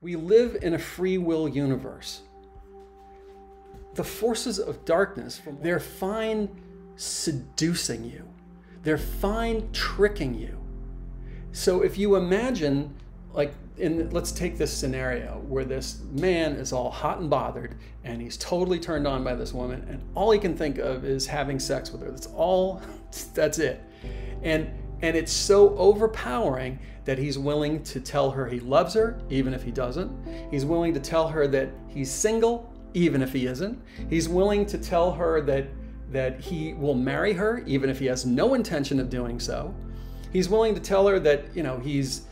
We live in a free will universe. The forces of darkness, they're fine seducing you. They're fine tricking you. So if you imagine, like, let's take this scenario where this man is all hot and bothered and he's totally turned on by this woman and all he can think of is having sex with her. That's it. And it's so overpowering that he's willing to tell her he loves her, even if he doesn't. He's willing to tell her that he's single, even if he isn't. He's willing to tell her that he will marry her, even if he has no intention of doing so. He's willing to tell her that, you know, he's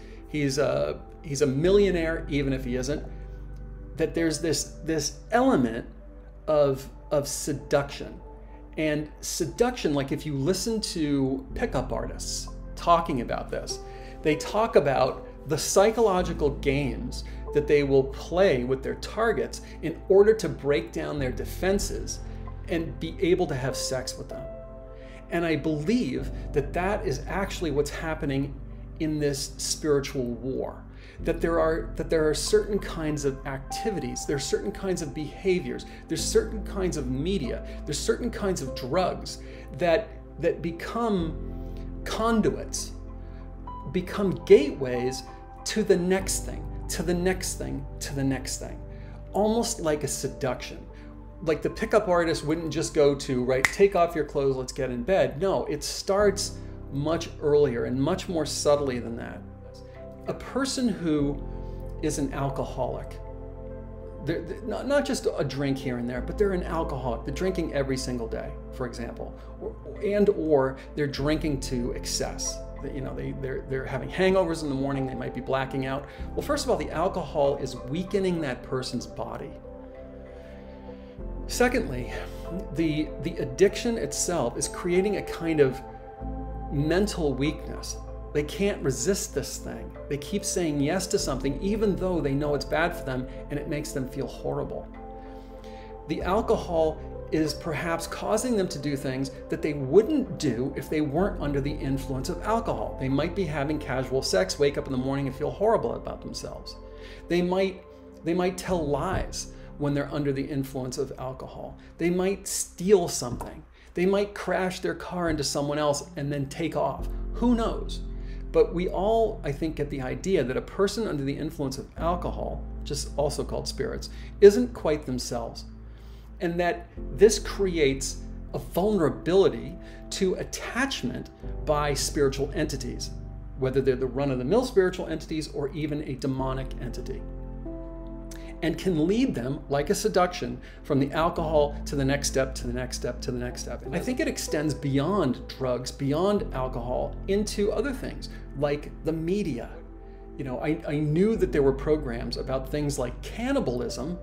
a millionaire, even if he isn't. That there's this element of seduction. And seduction, like if you listen to pickup artists talking about this, they talk about the psychological games that they will play with their targets in order to break down their defenses and be able to have sex with them. And I believe that that is actually what's happening in this spiritual war. That there are certain kinds of activities, there's certain kinds of behaviors, there's certain kinds of media, there's certain kinds of drugs that become conduits, become gateways to the next thing, to the next thing, to the next thing. Almost like a seduction. Like the pickup artist wouldn't just go to, right, take off your clothes, let's get in bed. No, it starts much earlier and much more subtly than that. A person who is an alcoholic, they're not just a drink here and there, but they're an alcoholic. They're drinking every single day, for example, or they're drinking to excess. You know, they're having hangovers in the morning. They might be blacking out. Well, first of all, the alcohol is weakening that person's body. Secondly, the addiction itself is creating a kind of mental weakness. They can't resist this thing. They keep saying yes to something even though they know it's bad for them and it makes them feel horrible. The alcohol is perhaps causing them to do things that they wouldn't do if they weren't under the influence of alcohol. They might be having casual sex, wake up in the morning and feel horrible about themselves. They might tell lies when they're under the influence of alcohol. They might steal something. They might crash their car into someone else and then take off. Who knows? But we all, I think, get the idea that a person under the influence of alcohol, just also called spirits, isn't quite themselves. And that this creates a vulnerability to attachment by spiritual entities, whether they're the run-of-the-mill spiritual entities or even a demonic entity. And can lead them, like a seduction, from the alcohol to the next step, to the next step, to the next step. And I think it extends beyond drugs, beyond alcohol, into other things, like the media. You know, I knew that there were programs about things like cannibalism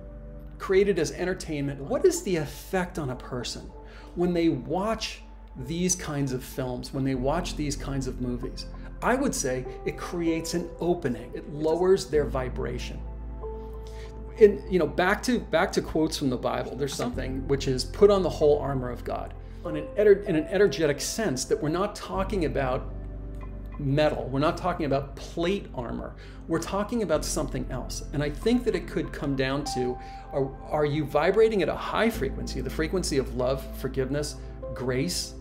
created as entertainment. What is the effect on a person when they watch these kinds of films, when they watch these kinds of movies? I would say it creates an opening. It lowers their vibration. You know, back to quotes from the Bible, there's something which is put on the whole armor of God. In an energetic sense, that we're not talking about metal, we're not talking about plate armor, we're talking about something else. And I think that it could come down to, are you vibrating at a high frequency, the frequency of love, forgiveness, grace?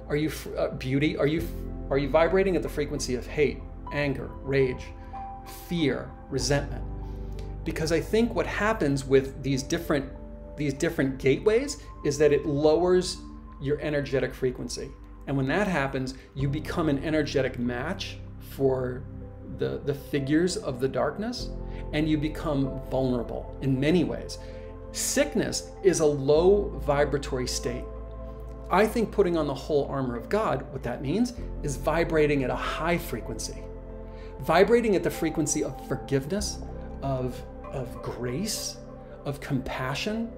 Are you beauty? Are you vibrating at the frequency of hate, anger, rage, fear, resentment? Because I think what happens with these different gateways is that it lowers your energetic frequency. And when that happens, you become an energetic match for the figures of the darkness, and you become vulnerable in many ways. Sickness is a low vibratory state. I think putting on the whole armor of God, what that means is vibrating at a high frequency. Vibrating at the frequency of forgiveness, of grace, of compassion,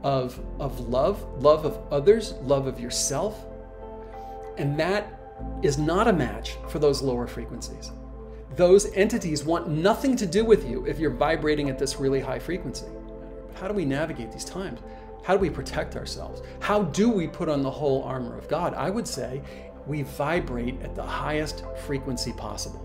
of love of others, love of yourself. And that is not a match for those lower frequencies. Those entities want nothing to do with you if you're vibrating at this really high frequency. How do we navigate these times? How do we protect ourselves? How do we put on the whole armor of God? I would say we vibrate at the highest frequency possible.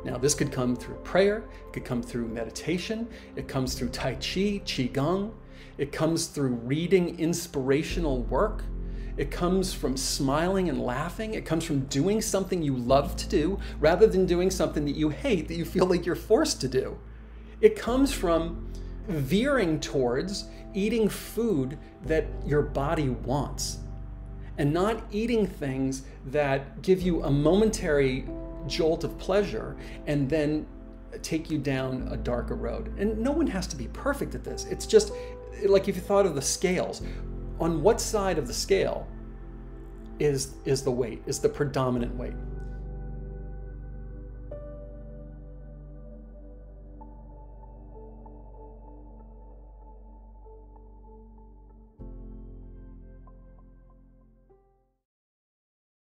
Now, this could come through prayer, it could come through meditation, it comes through Tai Chi, Qigong, it comes through reading inspirational work, it comes from smiling and laughing, it comes from doing something you love to do rather than doing something that you hate, that you feel like you're forced to do. It comes from veering towards eating food that your body wants and not eating things that give you a momentary jolt of pleasure and then take you down a darker road. And no one has to be perfect at this. It's just like if you thought of the scales, on what side of the scale is the weight, is the predominant weight?